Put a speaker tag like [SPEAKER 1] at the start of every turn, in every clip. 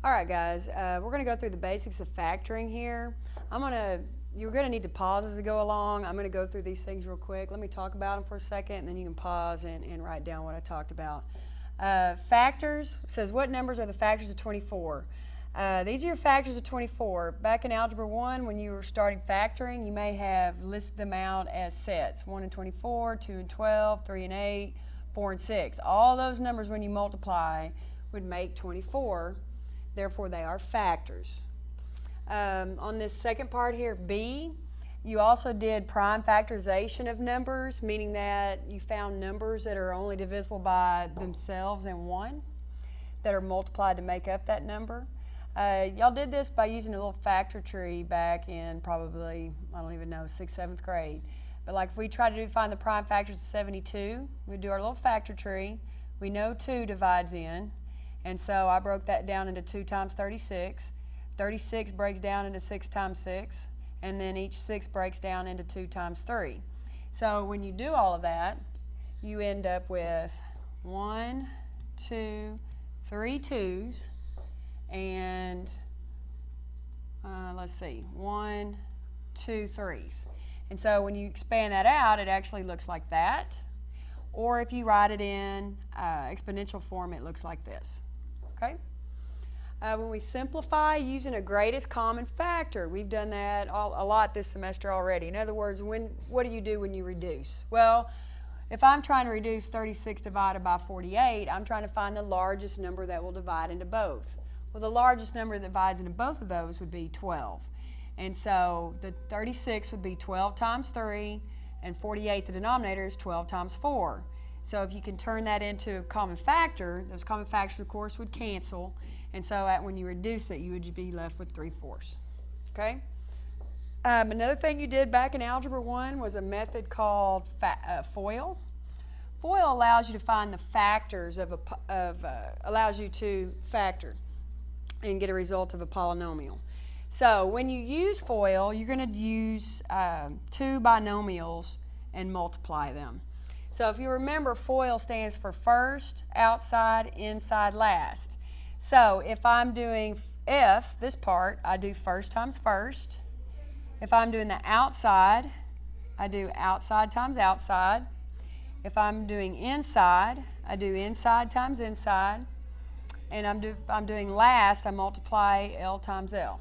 [SPEAKER 1] All right, guys, we're going to go through the basics of factoring here. You're going to need to pause as we go along. I'm going to go through these things real quick. Let me talk about them for a second, and then you can pause and write down what I talked about. Factors says, what numbers are the factors of 24? These are your factors of 24. Back in Algebra 1, when you were starting factoring, you may have listed them out as sets. 1 and 24, 2 and 12, 3 and 8, 4 and 6. All those numbers, when you multiply, would make 24. Therefore, they are factors. On this second part here, B, you also did prime factorization of numbers, meaning that you found numbers that are only divisible by themselves and 1 that are multiplied to make up that number. Y'all did this by using a little factor tree back in probably, I don't even know, 6th, 7th grade. But like if we try to find the prime factors of 72, we do our little factor tree. We know 2 divides in. And so I broke that down into 2 times 36. 36 breaks down into 6 times 6. And then each 6 breaks down into 2 times 3. So when you do all of that, you end up with 1, 2, 3 2s. And let's see, 1, 2, 3s. And so when you expand that out, it actually looks like that. Or if you write it in exponential form, it looks like this. Okay? When we simplify using a greatest common factor, we've done that a lot this semester already. In other words, what do you do when you reduce? Well, if I'm trying to reduce 36 divided by 48, I'm trying to find the largest number that will divide into both. Well, the largest number that divides into both of those would be 12. And so the 36 would be 12 times 3, and 48, the denominator, is 12 times 4. So if you can turn that into a common factor, those common factors, of course, would cancel. And so when you reduce it, you would be left with 3/4. Okay? Another thing you did back in Algebra 1 was a method called FOIL. FOIL allows you to find the factors allows you to factor and get a result of a polynomial. So when you use FOIL, you're going to use 2 binomials and multiply them. So if you remember, FOIL stands for first, outside, inside, last. So if I'm doing this part, I do first times first. If I'm doing the outside, I do outside times outside. If I'm doing inside, I do inside times inside. And if I'm doing last, I multiply L times L.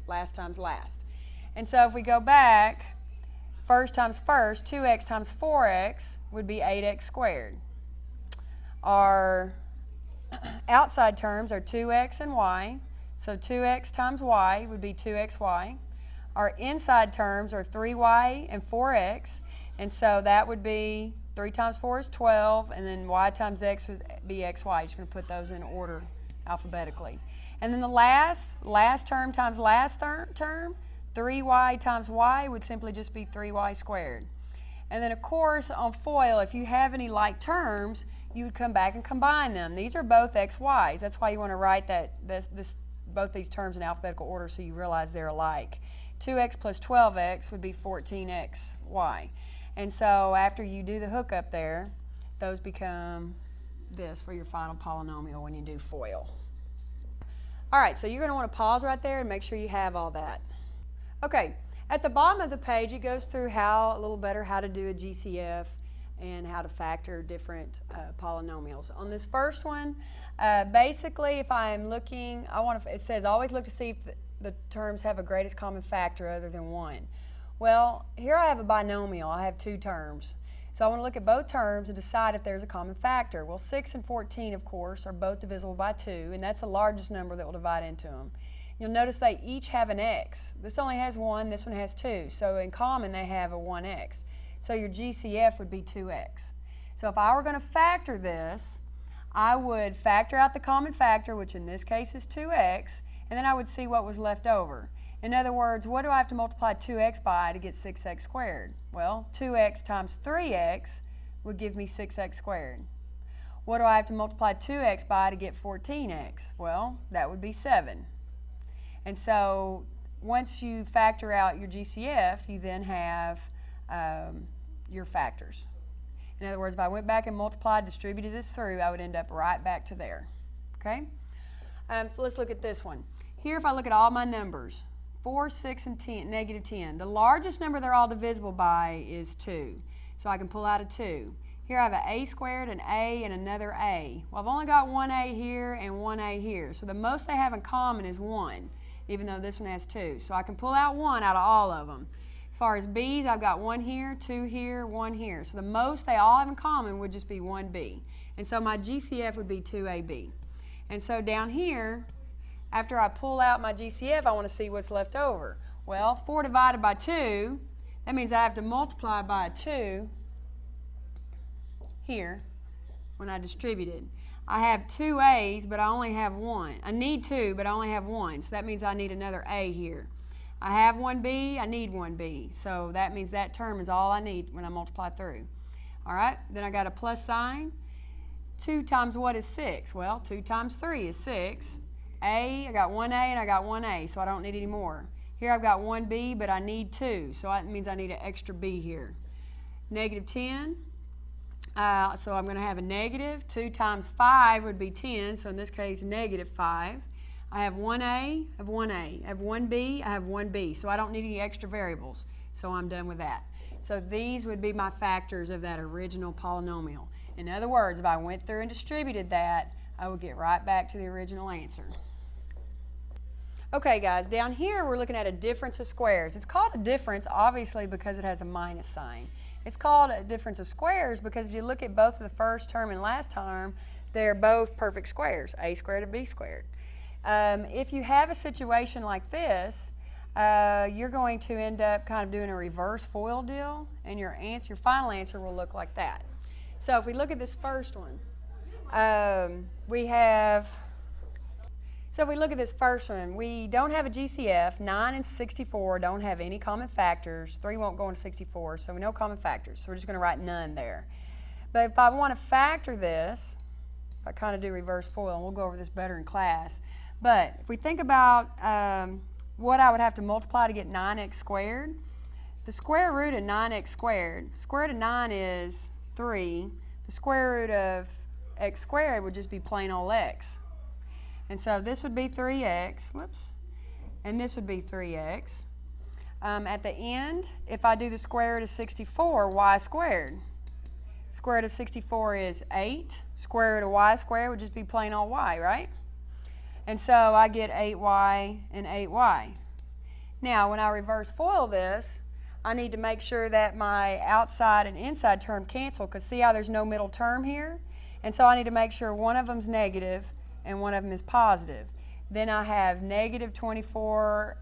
[SPEAKER 1] Last times last. And so if we go back, first times first, 2x times 4x would be 8x squared. Our outside terms are 2x and y, so 2x times y would be 2xy. Our inside terms are 3y and 4x, and so that would be 3 times 4 is 12, and then y times x would be xy. You're just going to put those in order alphabetically. And then the last term times last term, 3y times y would simply just be 3y squared. And then, of course, on FOIL, if you have any like terms, you would come back and combine them. These are both xy's. That's why you want to write both these terms in alphabetical order so you realize they're alike. 2x plus 12x would be 14xy. And so after you do the hookup there, those become this for your final polynomial when you do FOIL. All right, so you're going to want to pause right there and make sure you have all that. Okay, at the bottom of the page, it goes through a little better how to do a GCF and how to factor different polynomials. On this first one, basically, if I'm looking, it says always look to see if the terms have a greatest common factor other than 1. Well, here I have a binomial. I have 2 terms. So I want to look at both terms and decide if there's a common factor. Well, 6 and 14, of course, are both divisible by 2, and that's the largest number that will divide into them. You'll notice they each have an x. This only has 1, this one has 2. So in common, they have a 1x. So your GCF would be 2x. So if I were going to factor this, I would factor out the common factor, which in this case is 2x, and then I would see what was left over. In other words, what do I have to multiply 2x by to get 6x squared? Well, 2x times 3x would give me 6x squared. What do I have to multiply 2x by to get 14x? Well, that would be 7. And so once you factor out your GCF, you then have your factors. In other words, if I went back and multiplied, distributed this through, I would end up right back to there. Okay? Let's look at this one. Here, if I look at all my numbers, 4, 6, and 10, negative 10. The largest number they're all divisible by is 2. So I can pull out a 2. Here I have an a squared, an a, and another a. Well, I've only got one a here and one a here. So the most they have in common is 1, even though this one has 2. So I can pull out 1 out of all of them. As far as b's, I've got 1 here, 2 here, 1 here. So the most they all have in common would just be 1b. And so my GCF would be 2ab. And so down here, after I pull out my GCF, I want to see what's left over. Well, 4 divided by 2, that means I have to multiply by a 2 here when I distribute it. I have 2 A's, but I only have 1. I need 2, but I only have 1. So that means I need another A here. I have 1B, I need 1B. So that means that term is all I need when I multiply through. All right, then I got a plus sign. 2 times what is 6? Well, 2 times 3 is 6. I got 1A and I got 1A, so I don't need any more. Here I've got 1B, but I need 2, so that means I need an extra B here. Negative 10, so I'm going to have a negative. 2 times 5 would be 10, so in this case, negative 5. I have 1A, I have 1A. I have 1B, I have 1B, so I don't need any extra variables, so I'm done with that. So these would be my factors of that original polynomial. In other words, if I went through and distributed that, I would get right back to the original answer. Okay guys, down here we're looking at a difference of squares. It's called a difference obviously because it has a minus sign. It's called a difference of squares because if you look at both the first term and last term, they're both perfect squares, a squared and b squared. If you have a situation like this, you're going to end up kind of doing a reverse FOIL deal, and your final answer will look like that. So if we look at this first one, if we look at this first one, we don't have a GCF. 9 and 64 don't have any common factors. 3 won't go into 64, so no common factors. So we're just going to write none there. But if I want to factor this, I kind of do reverse FOIL, and we'll go over this better in class. But if we think about what I would have to multiply to get 9x squared, the square root of 9x squared, square root of 9 is 3. The square root of x squared would just be plain old x. And so this would be 3x, whoops, and this would be 3x. At the end, if I do the square root of 64, y squared. Square root of 64 is 8. Square root of y squared would just be plain old y, right? And so I get 8y and 8y. Now, when I reverse FOIL this, I need to make sure that my outside and inside term cancel, because see how there's no middle term here? And so I need to make sure one of them's negative and one of them is positive. Then I have negative 24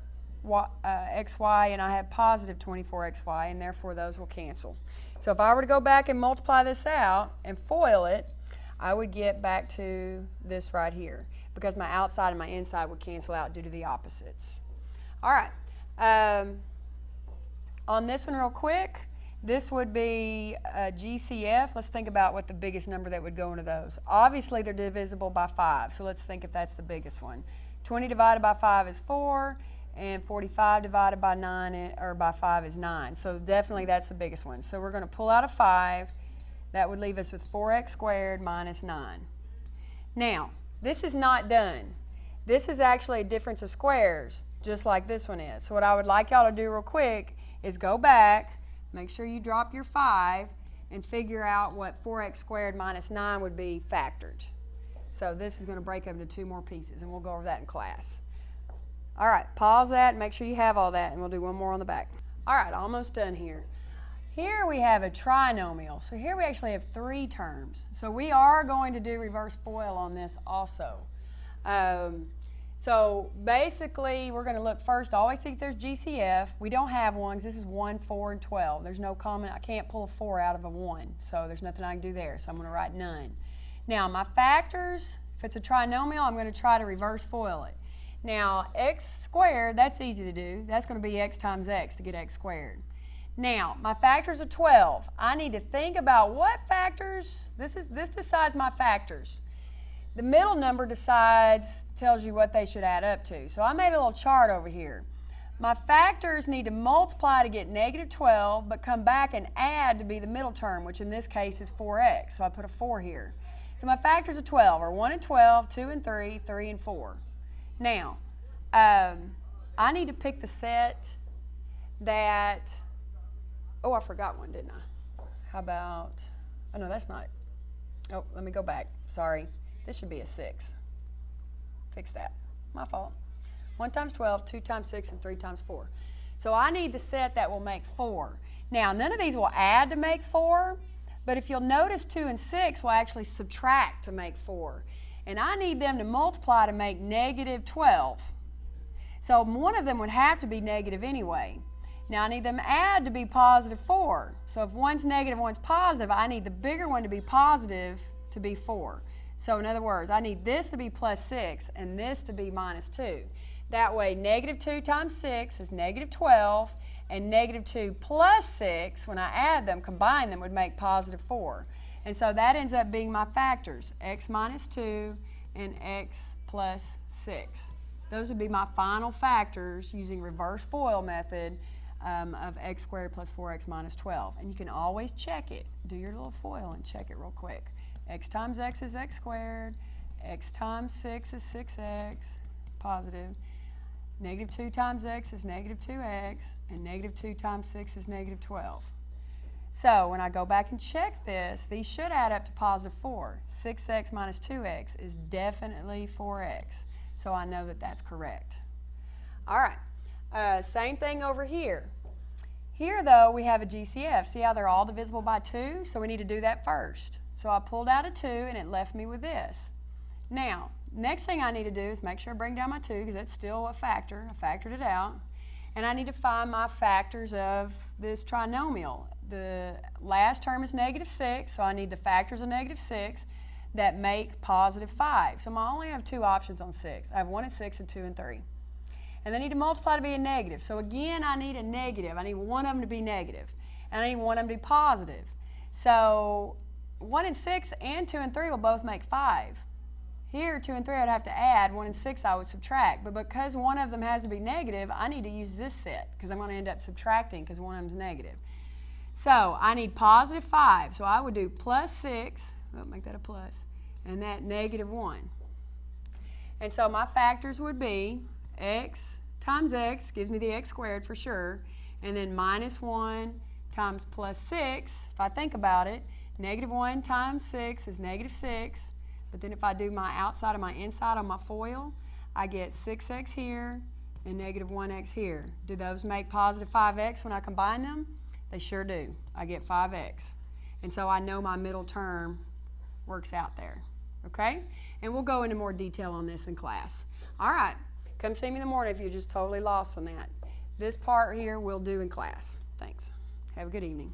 [SPEAKER 1] xy and I have positive 24xy, and therefore those will cancel. So if I were to go back and multiply this out and FOIL it, I would get back to this right here, because my outside and my inside would cancel out due to the opposites. All right. On this one real quick, this would be a GCF. Let's think about what the biggest number that would go into those. Obviously, they're divisible by 5, so let's think if that's the biggest one. 20 divided by 5 is 4, and 45 divided by 9 or by 5 is 9. So definitely that's the biggest one. So we're going to pull out a 5. That would leave us with 4x squared minus 9. Now, this is not done. This is actually a difference of squares, just like this one is. So what I would like y'all to do real quick is go back, make sure you drop your 5, and figure out what 4x squared minus 9 would be factored. So this is going to break up into 2 more pieces, and we'll go over that in class. All right, pause that and make sure you have all that, and we'll do one more on the back. All right, almost done here. Here we have a trinomial. So here we actually have 3 terms. So we are going to do reverse FOIL on this also. So basically, we're going to look first, always see if there's GCF. We don't have one because this is 1, 4, and 12. There's no common, I can't pull a 4 out of a 1, so there's nothing I can do there, so I'm going to write none. Now, my factors, if it's a trinomial, I'm going to try to reverse FOIL it. Now, x squared, that's easy to do. That's going to be x times x to get x squared. Now, my factors are 12. I need to think about what factors, this decides my factors. The middle number tells you what they should add up to. So I made a little chart over here. My factors need to multiply to get negative 12, but come back and add to be the middle term, which in this case is 4x. So I put a 4 here. So my factors of 12 are 1 and 12, 2 and 3, 3 and 4. Now, I need to pick the set that, oh, I forgot one, didn't I? How about, oh no, that's not, oh, let me go back. Sorry. This should be a 6. Fix that. My fault. 1 times 12, 2 times 6, and 3 times 4. So I need the set that will make 4. Now, none of these will add to make 4, but if you'll notice 2 and 6 will actually subtract to make 4. And I need them to multiply to make negative 12. So one of them would have to be negative anyway. Now I need them to add to be positive 4. So if one's negative, one's positive, I need the bigger one to be positive to be 4. So in other words, I need this to be plus 6 and this to be minus 2. That way, negative 2 times 6 is negative 12, and negative 2 plus 6, when I add them, combine them, would make positive 4. And so that ends up being my factors, x minus 2 and x plus 6. Those would be my final factors using reverse FOIL method of x squared plus 4x minus 12. And you can always check it. Do your little FOIL and check it real quick. X times x is x squared. X times 6 is 6x, positive. Negative 2 times x is negative 2x, and negative 2 times 6 is negative 12. So when I go back and check this, these should add up to positive 4. 6x minus 2x is definitely 4x. So I know that that's correct. All right, same thing over here. Here, though, we have a GCF. See how they're all divisible by 2? So we need to do that first. So I pulled out a 2, and it left me with this. Now, next thing I need to do is make sure I bring down my 2, because that's still a factor. I factored it out. And I need to find my factors of this trinomial. The last term is negative 6, so I need the factors of negative 6 that make positive 5. So I only have 2 options on 6. I have 1 and 6 and 2 and 3. And they need to multiply to be a negative. So again, I need a negative. I need one of them to be negative. And I need one of them to be positive. So 1 and 6 and 2 and 3 will both make 5. Here, 2 and 3 I'd have to add, 1 and 6 I would subtract. But because one of them has to be negative, I need to use this set because I'm going to end up subtracting because one of them is negative. So I need positive 5. So I would do plus 6, oh, make that a plus, and that negative 1. And so my factors would be x times x gives me the x squared for sure, and then minus 1 times plus 6, if I think about it, negative 1 times 6 is negative 6. But then if I do my outside and my inside on my FOIL, I get 6x here and negative 1x here. Do those make positive 5x when I combine them? They sure do. I get 5x. And so I know my middle term works out there. Okay? And we'll go into more detail on this in class. All right. Come see me in the morning if you're just totally lost on that. This part here we'll do in class. Thanks. Have a good evening.